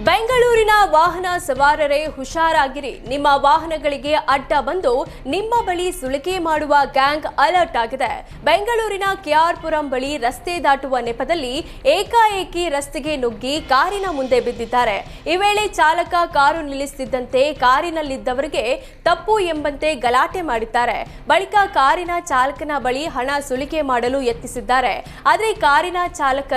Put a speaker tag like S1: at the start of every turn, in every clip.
S1: ಬೆಂಗಳೂರಿನ ವಾಹನ ಸವಾರರೇ ಹುಷಾರಾಗಿರಿ. ನಿಮ್ಮ ವಾಹನಗಳಿಗೆ ಅಡ್ಡ ಬಂದು ನಿಮ್ಮ ಬಳಿ ಸುಲಿಗೆ ಮಾಡುವ ಗ್ಯಾಂಗ್ ಅಲರ್ಟ್ ಆಗಿದೆ. ಬೆಂಗಳೂರಿನ ಕೆಆರ್ಪುರಂ ಬಳಿ ರಸ್ತೆ ದಾಟುವ ನೆಪದಲ್ಲಿ ಏಕಾಏಕಿ ರಸ್ತೆಗೆ ನುಗ್ಗಿ ಕಾರಿನ ಮುಂದೆ ಬಿದ್ದಿದ್ದಾರೆ. ಈ ವೇಳೆ ಚಾಲಕ ಕಾರು ನಿಲ್ಲಿಸುತ್ತಿದ್ದಂತೆ ಕಾರಿನಲ್ಲಿದ್ದವರಿಗೆ ತಪ್ಪು ಎಂಬಂತೆ ಗಲಾಟೆ ಮಾಡಿದ್ದಾರೆ. ಬಳಿಕ ಕಾರಿನ ಚಾಲಕನ ಬಳಿ ಹಣ ಸುಲಿಗೆ ಮಾಡಲು ಯತ್ನಿಸಿದ್ದಾರೆ. ಆದರೆ ಕಾರಿನ ಚಾಲಕ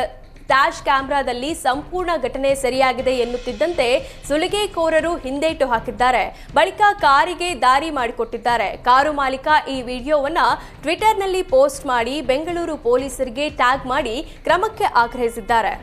S1: ಡ್ಯಾಶ್ ಕ್ಯಾಮೆರಾದಲ್ಲಿ ಸಂಪೂರ್ಣ ಘಟನೆ ಸರಿಯಾಗಿದೆ ಎನ್ನುತ್ತಿದ್ದಂತೆ ಸುಲಿಗೆಕೋರರು ಹಿಂದೇಟು ಹಾಕಿದ್ದಾರೆ. ಬಳಿಕ ಕಾರಿಗೆ ದಾರಿ ಮಾಡಿಕೊಟ್ಟಿದ್ದಾರೆ. ಕಾರು ಮಾಲೀಕ ಈ ವಿಡಿಯೋವನ್ನ ಟ್ವಿಟರ್ನಲ್ಲಿ ಪೋಸ್ಟ್ ಮಾಡಿ ಬೆಂಗಳೂರು ಪೊಲೀಸರಿಗೆ ಟ್ಯಾಗ್ ಮಾಡಿ ಕ್ರಮಕ್ಕೆ ಆಗ್ರಹಿಸಿದ್ದಾರೆ.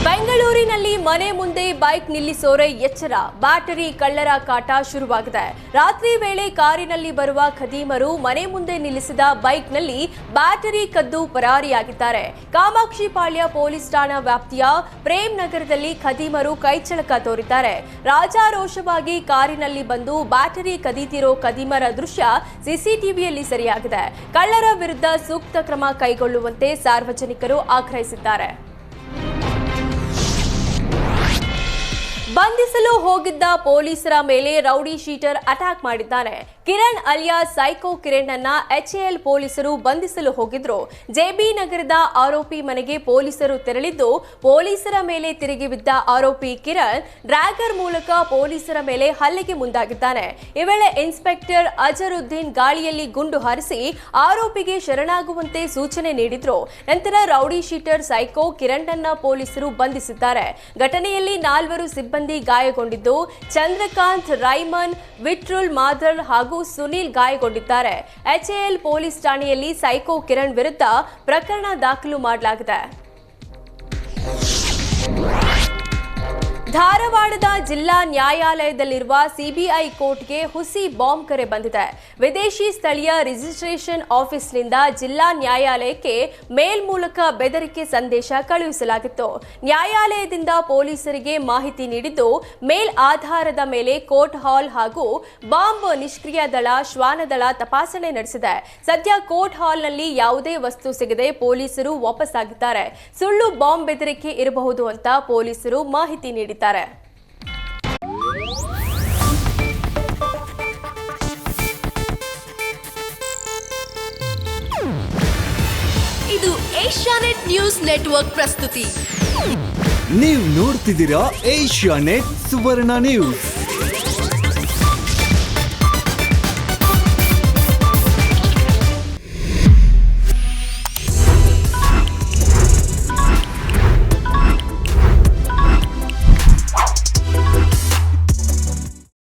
S1: ಬೆಂಗಳೂರಿನಲ್ಲಿ ಮನೆ ಮುಂದೆ ಬೈಕ್ ನಿಲ್ಲಿಸೋರೆ ಎಚ್ಚರ. ಬ್ಯಾಟರಿ ಕಳ್ಳರ ಕಾಟ ಶುರುವಾಗಿದೆ. ರಾತ್ರಿ ವೇಳೆ ಕಾರಿನಲ್ಲಿ ಬರುವ ಖದೀಮರು ಮನೆ ಮುಂದೆ ನಿಲ್ಲಿಸಿದ ಬೈಕ್ನಲ್ಲಿ ಬ್ಯಾಟರಿ ಕದ್ದು ಪರಾರಿಯಾಗಿದ್ದಾರೆ. ಕಾಮಾಕ್ಷಿಪಾಳ್ಯ ಪೊಲೀಸ್ ಠಾಣಾ ವ್ಯಾಪ್ತಿಯ ಪ್ರೇಮ್ ನಗರದಲ್ಲಿ ಖದೀಮರು ಕೈಚಳಕ ತೋರಿದ್ದಾರೆ. ರಾಜಾರೋಷವಾಗಿ ಕಾರಿನಲ್ಲಿ ಬಂದು ಬ್ಯಾಟರಿ ಕದೀತಿರೋ ಖದೀಮರ ದೃಶ್ಯ ಸಿಸಿಟಿವಿಯಲ್ಲಿ ಸೆರೆಯಾಗಿದೆ. ಕಳ್ಳರ ವಿರುದ್ಧ ಸೂಕ್ತ ಕ್ರಮ ಕೈಗೊಳ್ಳುವಂತೆ ಸಾರ್ವಜನಿಕರು ಆಗ್ರಹಿಸಿದ್ದಾರೆ. ಬಂಧಿಸಲು ಹೋಗಿದ್ದ ಪೊಲೀಸರ ಮೇಲೆ ರೌಡಿ ಶೀಟರ್ ಅಟ್ಯಾಕ್ ಮಾಡಿದ್ದಾನೆ. ಕಿರಣ್ ಅಲಿಯಾಸ್ ಸೈಕೋ ಕಿರಣ್ ಅನ್ನ ಎಚ್ಎಎಲ್ ಪೊಲೀಸರು ಬಂಧಿಸಲು ಹೋಗಿದ್ರು. ಜೆಬಿ ನಗರದ ಆರೋಪಿ ಮನೆಗೆ ಪೊಲೀಸರು ತೆರಳಿದ್ದು ಪೊಲೀಸರ ಮೇಲೆ ತಿರುಗಿ ಬಿದ್ದ ಆರೋಪಿ ಕಿರಣ್ ಡ್ರ್ಯಾಗರ್ ಮೂಲಕ ಪೊಲೀಸರ ಮೇಲೆ ಹಲ್ಲೆಗೆ ಮುಂದಾಗಿದ್ದಾನೆ. ಈ ವೇಳೆ ಇನ್ಸ್ಪೆಕ್ಟರ್ ಅಜರುದ್ದೀನ್ ಗಾಳಿಯಲ್ಲಿ ಗುಂಡು ಹಾರಿಸಿ ಆರೋಪಿಗೆ ಶರಣಾಗುವಂತೆ ಸೂಚನೆ ನೀಡಿದ್ರು. ನಂತರ ರೌಡಿ ಶೀಟರ್ ಸೈಕೋ ಕಿರಣ್ ಅನ್ನ ಪೊಲೀಸರು ಬಂಧಿಸಿದ್ದಾರೆ. ಘಟನೆಯಲ್ಲಿ 4 ಸಿಬ್ಬಂದಿ ಗಾಯಗೊಂಡಿದ್ದು ಚಂದ್ರಕಾಂತ್, ರೈಮನ್, ವಿಟ್ರುಲ್ ಮಾದರ್ ಹಾಗೂ ಸುನೀಲ್ ಗಾಯಗೊಂಡಿದ್ದಾರೆ. ಎಚ್ಎಎಲ್ ಪೊಲೀಸ್ ಠಾಣೆಯಲ್ಲಿ ಸೈಕೋ ಕಿರಣ್ ವಿರುದ್ಧ ಪ್ರಕರಣ ದಾಖಲು ಮಾಡಲಾಗಿದೆ. ಧಾರವಾಡದ ಜಿಲ್ಲಾ ನ್ಯಾಯಾಲಯದಲ್ಲಿರುವ ಸಿಬಿಐ ಕೋರ್ಟ್ಗೆ ಹುಸಿ ಬಾಂಬ್ ಕರೆ ಬಂದಿದೆ. ವಿದೇಶಿ ಸ್ಥಳೀಯ ರಿಜಿಸ್ಟ್ರೇಷನ್ ಆಫೀಸ್ನಿಂದ ಜಿಲ್ಲಾ ನ್ಯಾಯಾಲಯಕ್ಕೆ ಮೇಲ್ ಮೂಲಕ ಬೆದರಿಕೆ ಸಂದೇಶ ಕಳುಹಿಸಲಾಗಿತ್ತು. ನ್ಯಾಯಾಲಯದಿಂದ ಪೊಲೀಸರಿಗೆ ಮಾಹಿತಿ ನೀಡಿದ್ದು ಮೇಲ್ ಆಧಾರದ ಮೇಲೆ ಕೋರ್ಟ್ ಹಾಲ್ ಹಾಗೂ ಬಾಂಬ್ ನಿಷ್ಕ್ರಿಯ ದಳ ಶ್ವಾನದಳ ತಪಾಸಣೆ ನಡೆಸಿದೆ. ಸದ್ಯ ಕೋರ್ಟ್ ಹಾಲ್ನಲ್ಲಿ ಯಾವುದೇ ವಸ್ತು ಸಿಗದೆ ಪೊಲೀಸರು ವಾಪಸ್ಸಾಗಿದ್ದಾರೆ. ಸುಳ್ಳು ಬಾಂಬ್ ಬೆದರಿಕೆ ಇರಬಹುದು ಅಂತ ಪೊಲೀಸರು ಮಾಹಿತಿ ನೀಡಿದ್ದಾರೆ.
S2: ಇದು ಏಷ್ಯಾನೆಟ್ ನ್ಯೂಸ್ ನೆಟ್ವರ್ಕ್ ಪ್ರಸ್ತುತಿ.
S3: ನೀವು ನೋಡ್ತಿದ್ದೀರಾ ಏಷ್ಯಾನೆಟ್ ಸುವರ್ಣ ನ್ಯೂಸ್.